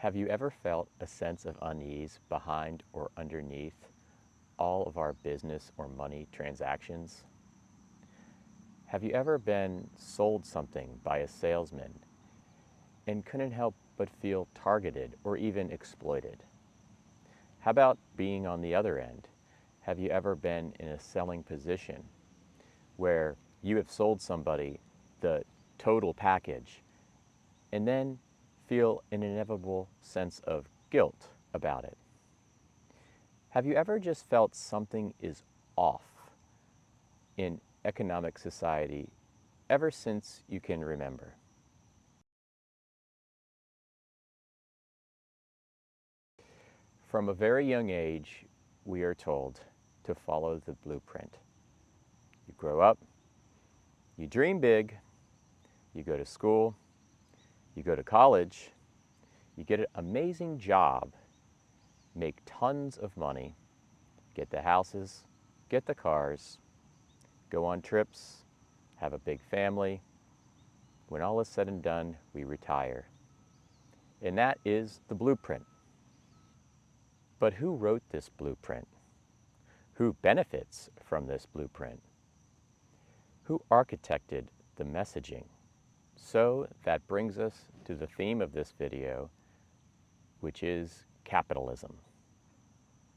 Have you ever felt a sense of unease behind or underneath all of our business or money transactions? Have you ever been sold something by a salesman and couldn't help but feel targeted or even exploited? How about being on the other end? Have you ever been in a selling position where you have sold somebody the total package and then feel an inevitable sense of guilt about it? Have you ever just felt something is off in economic society ever since you can remember? From a very young age, we are told to follow the blueprint. You grow up, you dream big, you go to school, you go to college, you get an amazing job, make tons of money, get the houses, get the cars, go on trips, have a big family. When all is said and done, we retire. And that is the blueprint. But who wrote this blueprint? Who benefits from this blueprint? Who architected the messaging? So that brings us to the theme of this video, which is capitalism.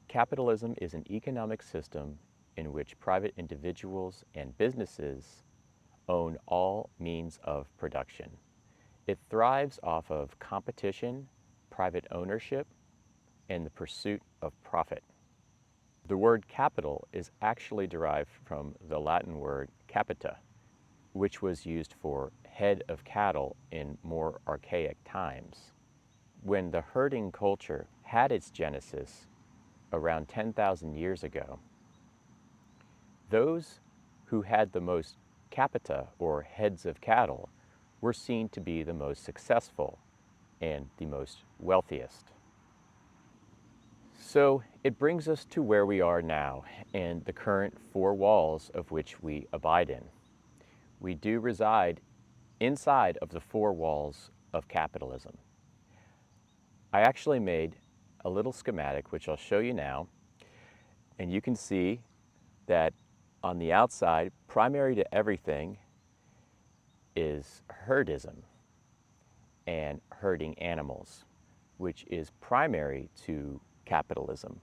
Capitalism is an economic system in which private individuals and businesses own all means of production. It thrives off of competition, private ownership, and the pursuit of profit. The word capital is actually derived from the Latin word capita, which was used for head of cattle in more archaic times. When the herding culture had its genesis around 10,000 years ago, those who had the most capita, or heads of cattle, were seen to be the most successful and the most wealthiest. So it brings us to where we are now and the current four walls of which we abide in. We do reside inside of the four walls of capitalism. I actually made a little schematic, which I'll show you now, and you can see that on the outside, primary to everything is herdism and herding animals, which is primary to capitalism.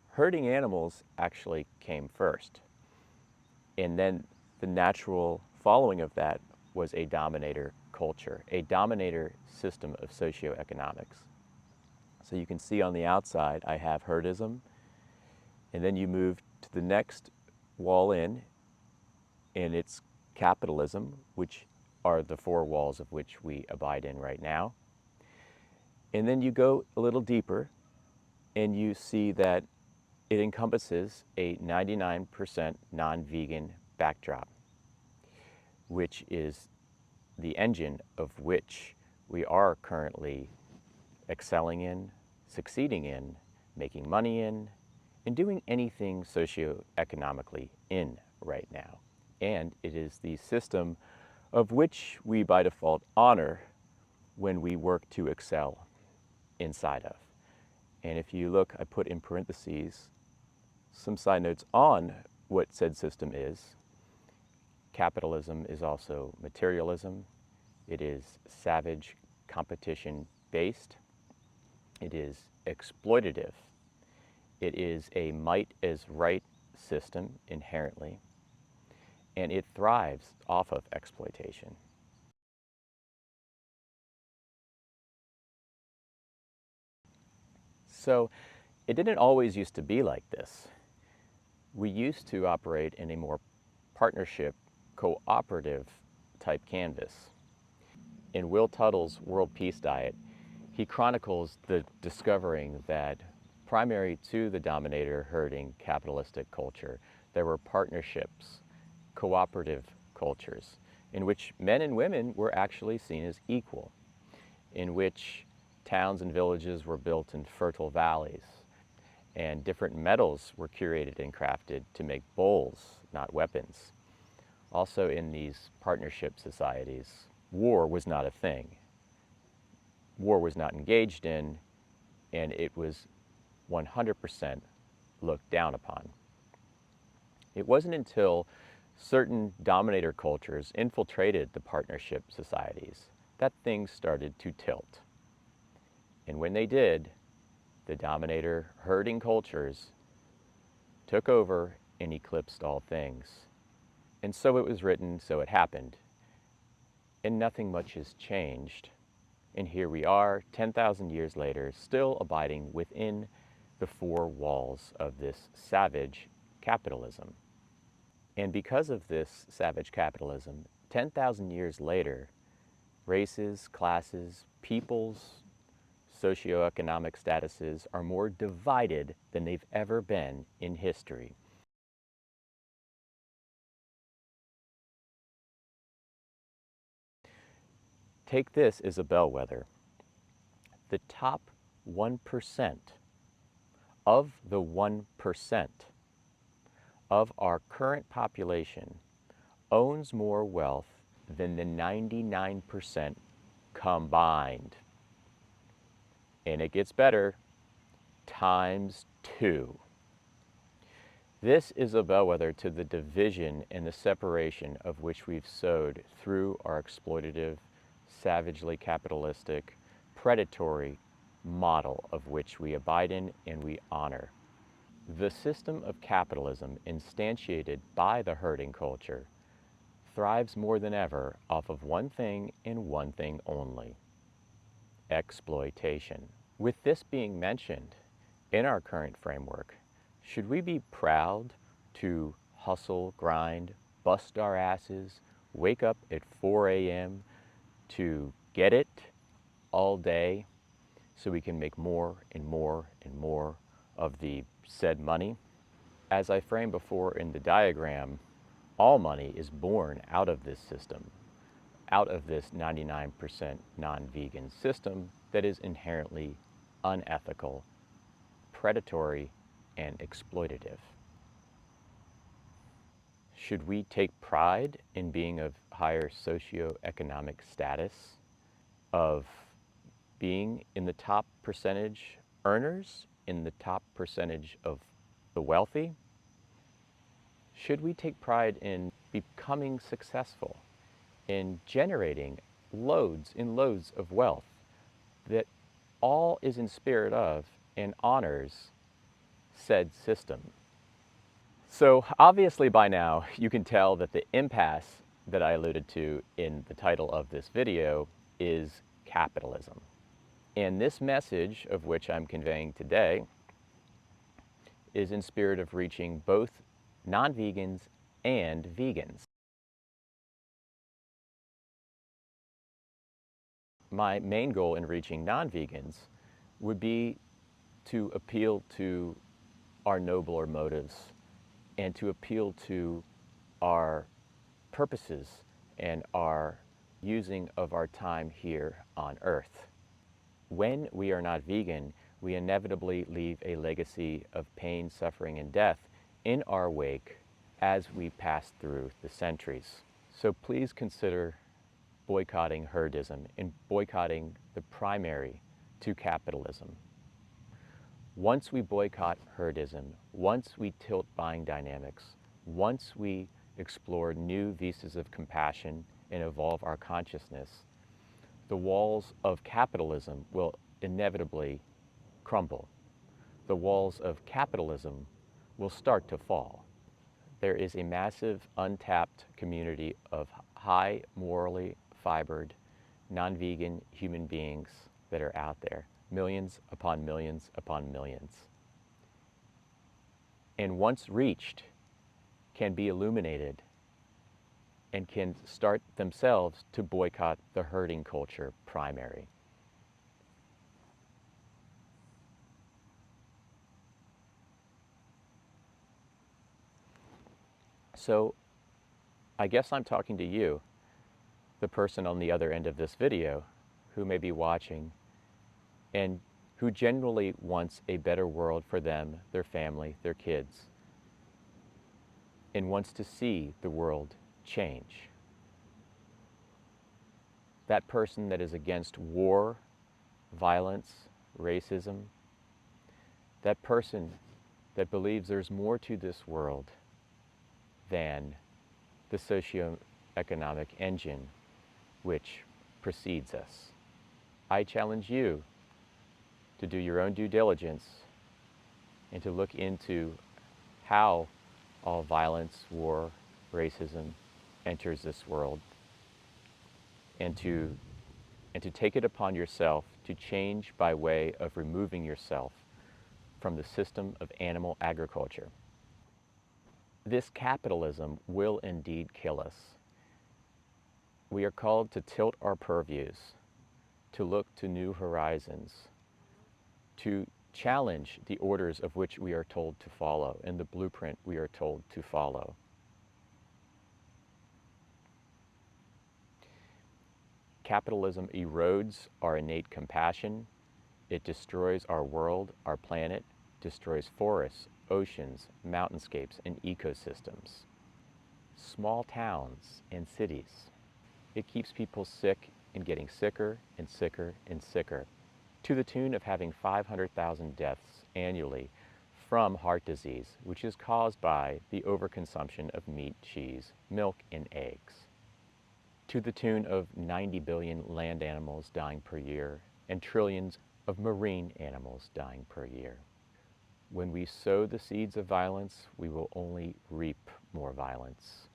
Herding animals actually came first, and then the natural following of that was a dominator culture, a dominator system of socioeconomics. So you can see on the outside I have herdism, and then you move to the next wall in, and it's capitalism, which are the four walls of which we abide in right now. And then you go a little deeper and you see that it encompasses a 99% non-vegan backdrop, which is the engine of which we are currently excelling in, succeeding in, making money in, and doing anything socioeconomically in right now. And it is the system of which we by default honor when we work to excel inside of. And if you look, I put in parentheses some side notes on what said system is. Capitalism is also materialism. It is savage competition based. It is exploitative. It is a might is right system inherently, and it thrives off of exploitation. So it didn't always used to be like this. We used to operate in a more partnership, cooperative type canvas. In Will Tuttle's World Peace Diet, he chronicles the discovering that primary to the dominator herding capitalistic culture, there were partnerships, cooperative cultures, in which men and women were actually seen as equal, in which towns and villages were built in fertile valleys, and different metals were curated and crafted to make bowls, not weapons. Also in these partnership societies, war was not a thing. war was not engaged in, and it was 100% looked down upon. It wasn't until certain dominator cultures infiltrated the partnership societies that things started to tilt. And when they did, the dominator herding cultures took over and eclipsed all things. And so it was written, so it happened. And nothing much has changed. And here we are, 10,000 years later, still abiding within the four walls of this savage capitalism. And because of this savage capitalism, 10,000 years later, races, classes, peoples, socioeconomic statuses are more divided than they've ever been in history. Take this as a bellwether. The top 1% of the 1% of our current population owns more wealth than the 99% combined. And it gets better, times 2. This is a bellwether to the division and the separation of which we've sowed through our exploitative, savagely capitalistic, predatory model of which we abide in and we honor. The system of capitalism instantiated by the herding culture thrives more than ever off of one thing and one thing only: exploitation. With this being mentioned, in our current framework, should we be proud to hustle, grind, bust our asses, wake up at 4 a.m. to get it all day so we can make more and more and more of the said money? As I framed before in the diagram, all money is born out of this system, out of this 99% non-vegan system that is inherently unethical, predatory, and exploitative. Should we take pride in being of higher socioeconomic status, of being in the top percentage earners, in the top percentage of the wealthy? Should we take pride in becoming successful, in generating loads and loads of wealth that all is in spirit of and honors said system? So obviously by now you can tell that the impasse that I alluded to in the title of this video is capitalism. And this message of which I'm conveying today is in spirit of reaching both non-vegans and vegans. My main goal in reaching non-vegans would be to appeal to our nobler motives and to appeal to our purposes and our using of our time here on earth. When we are not vegan, we inevitably leave a legacy of pain, suffering, and death in our wake as we pass through the centuries. So please consider boycotting herdism and boycotting the primary to capitalism. Once we boycott herdism, once we tilt buying dynamics, once we explore new vistas of compassion and evolve our consciousness, the walls of capitalism will inevitably crumble. The walls of capitalism will start to fall. There is a massive untapped community of high morally fibered, non-vegan human beings that are out there, millions upon millions upon millions. And once reached, can be illuminated and can start themselves to boycott the herding culture primary. So I guess I'm talking to you, the person on the other end of this video, who may be watching and who genuinely wants a better world for them, their family, their kids, and wants to see the world change. That person that is against war, violence, racism, that person that believes there's more to this world than the socioeconomic engine which precedes us. I challenge you to do your own due diligence and to look into how all violence, war, racism enters this world, and to take it upon yourself to change by way of removing yourself from the system of animal agriculture. This capitalism will indeed kill us. We are called to tilt our purviews, to look to new horizons, to challenge the orders of which we are told to follow and the blueprint we are told to follow. Capitalism erodes our innate compassion. It destroys our world, our planet, destroys forests, oceans, mountainscapes, and ecosystems. Small towns and cities. It keeps people sick and getting sicker and sicker and sicker, to the tune of having 500,000 deaths annually from heart disease, which is caused by the overconsumption of meat, cheese, milk, and eggs. To the tune of 90 billion land animals dying per year and trillions of marine animals dying per year. When we sow the seeds of violence, we will only reap more violence.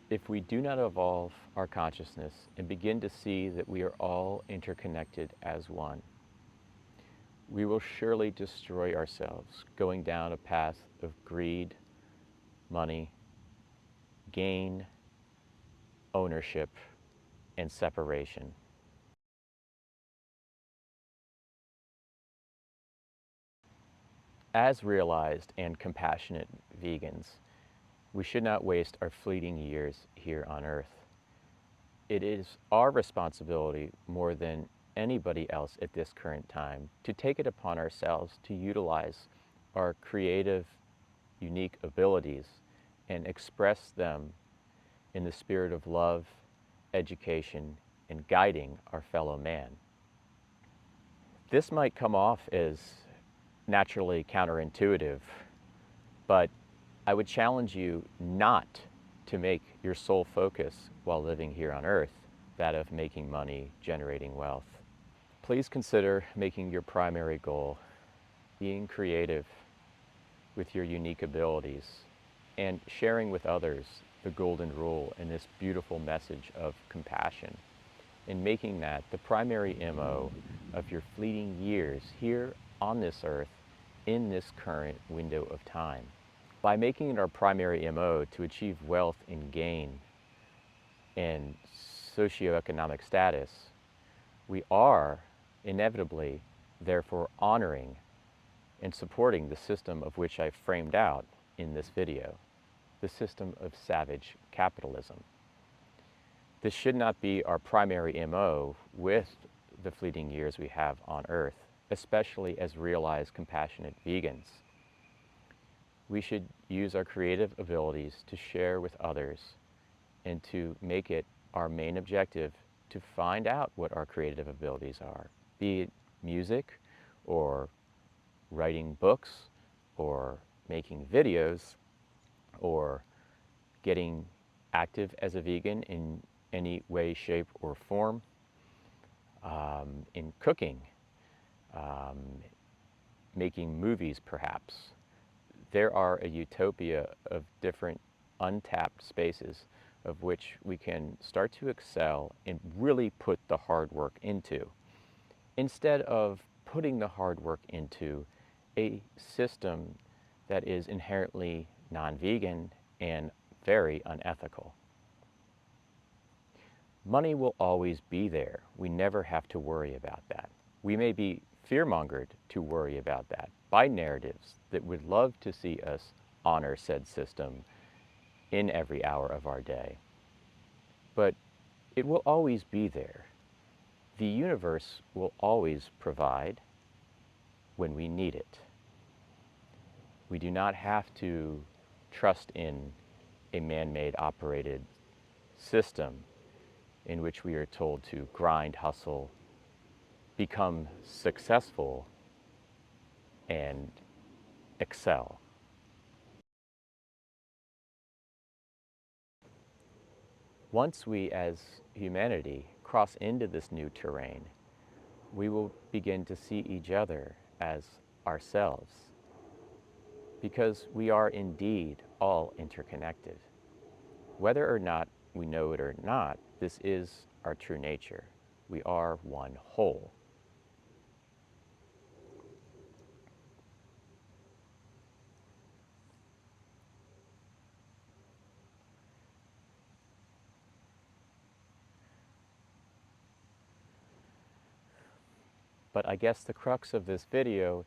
If we do not evolve our consciousness and begin to see that we are all interconnected as one, we will surely destroy ourselves, going down a path of greed, money, gain, ownership, and separation. As realized and compassionate vegans, we should not waste our fleeting years here on Earth. It is our responsibility more than anybody else at this current time to take it upon ourselves to utilize our creative, unique abilities and express them in the spirit of love, education, and guiding our fellow man. This might come off as naturally counterintuitive, but I would challenge you not to make your sole focus while living here on Earth that of making money, generating wealth. Please consider making your primary goal being creative with your unique abilities and sharing with others the golden rule and this beautiful message of compassion, and making that the primary MO of your fleeting years here on this earth in this current window of time. By making it our primary MO to achieve wealth and gain and socioeconomic status, we are inevitably therefore honoring and supporting the system of which I framed out in this video, the system of savage capitalism. This should not be our primary MO with the fleeting years we have on Earth, especially as realized compassionate vegans. We should use our creative abilities to share with others and to make it our main objective to find out what our creative abilities are, be it music or writing books or making videos or getting active as a vegan in any way, shape, or form, in cooking, making movies perhaps. There are a utopia of different untapped spaces of which we can start to excel and really put the hard work into, instead of putting the hard work into a system that is inherently non-vegan and very unethical. Money will always be there. We never have to worry about that. We may be fearmongered to worry about that by narratives that would love to see us honor said system in every hour of our day. But it will always be there. The universe will always provide when we need it. We do not have to trust in a man-made operated system in which we are told to grind, hustle, become successful and excel. Once we as humanity cross into this new terrain, we will begin to see each other as ourselves, because we are indeed all interconnected. Whether or not we know it or not, this is our true nature. We are one whole. But I guess the crux of this video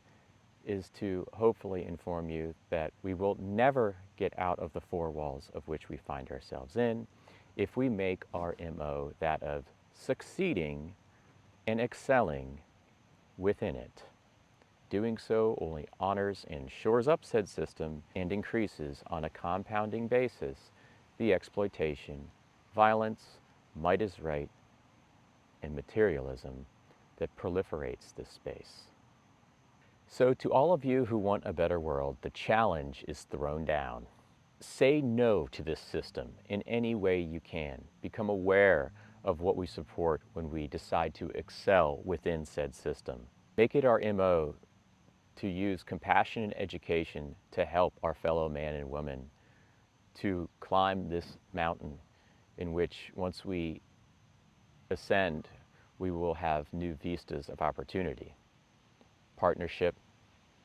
is to hopefully inform you that we will never get out of the four walls of which we find ourselves in if we make our MO that of succeeding and excelling within it. Doing so only honors and shores up said system and increases on a compounding basis the exploitation, violence, might is right, and materialism that proliferates this space. So to all of you who want a better world, the challenge is thrown down. Say no to this system in any way you can. Become aware of what we support when we decide to excel within said system. Make it our MO to use compassion and education to help our fellow man and woman to climb this mountain in which once we ascend, we will have new vistas of opportunity, partnership,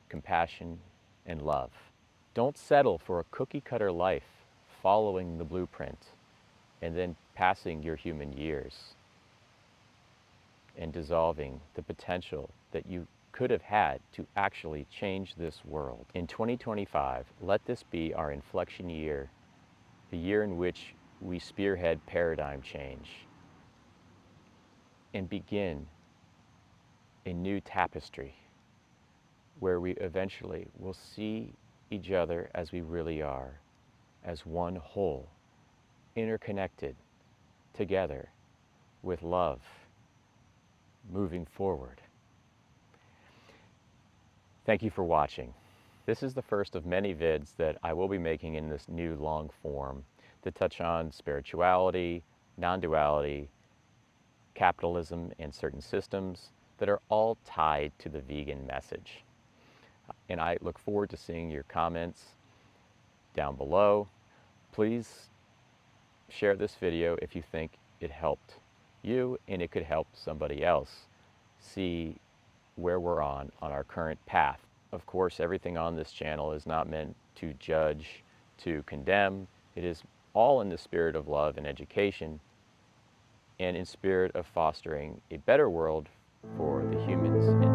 compassion, and love. Don't settle for a cookie-cutter life following the blueprint and then passing your human years and dissolving the potential that you could have had to actually change this world. In 2025, let this be our inflection year, the year in which we spearhead paradigm change and begin a new tapestry where we eventually will see each other as we really are, as one whole, interconnected, together, with love, moving forward. Thank you for watching. This is the first of many vids that I will be making in this new long form to touch on spirituality, non-duality, capitalism, and certain systems that are all tied to the vegan message. And I look forward to seeing your comments down below. Please share this video if you think it helped you and it could help somebody else see where we're on our current path. Of course, everything on this channel is not meant to judge, to condemn. It is all in the spirit of love and education and in spirit of fostering a better world for the humans